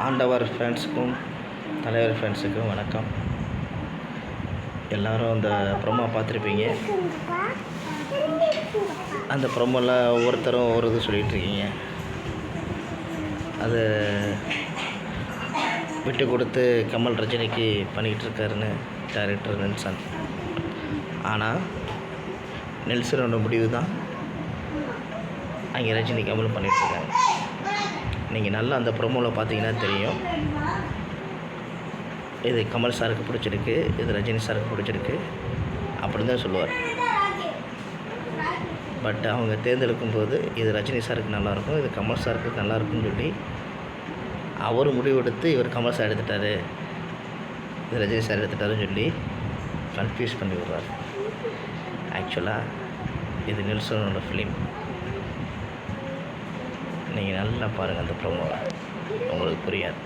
ஆண்டவர் ஃபேன்ஸுக்கும் தலைவர் ஃபேன்ஸுக்கும் வணக்கம். எல்லோரும் அந்த ப்ரோமோ பார்த்துருப்பீங்க. அந்த ப்ரோமோவில் ஒவ்வொருத்தரும் ஒவ்வொரு இது சொல்லிகிட்ருக்கீங்க. அது விட்டு கொடுத்து கமல் ரஜினிக்கு பண்ணிக்கிட்டு இருக்காருன்னு டைரக்டர் நெல்சன். ஆனால் நெல்சனோட முடிவு தான் அங்கே ரஜினி கமல் பண்ணிகிட்ருக்காங்க. நீங்கள் நல்லா அந்த ப்ரோமோவில் பார்த்தீங்கன்னா தெரியும். இது கமல் சாருக்கு பிடிச்சிருக்கு, இது ரஜினி சாருக்கு பிடிச்சிருக்கு அப்படின்னு தான் சொல்லுவார். பட் அவங்க தேர்ந்தெடுக்கும் போது இது ரஜினி சாருக்கு நல்லாயிருக்கும், இது கமல் சாருக்கு நல்லாயிருக்குன்னு சொல்லி அவர் முடிவெடுத்து இவர் கமல் சார் எடுத்துட்டார், இது ரஜினி சார் எடுத்துட்டாருன்னு சொல்லி கன்ஃபியூஸ் பண்ணி விடுறார். ஆக்சுவலாக இது நெல்சனோட ஃபிலிம். நீங்கள் நல்லா பாருங்கள் அந்த ப்ரோமோவை, உங்களுக்கு புரியாது.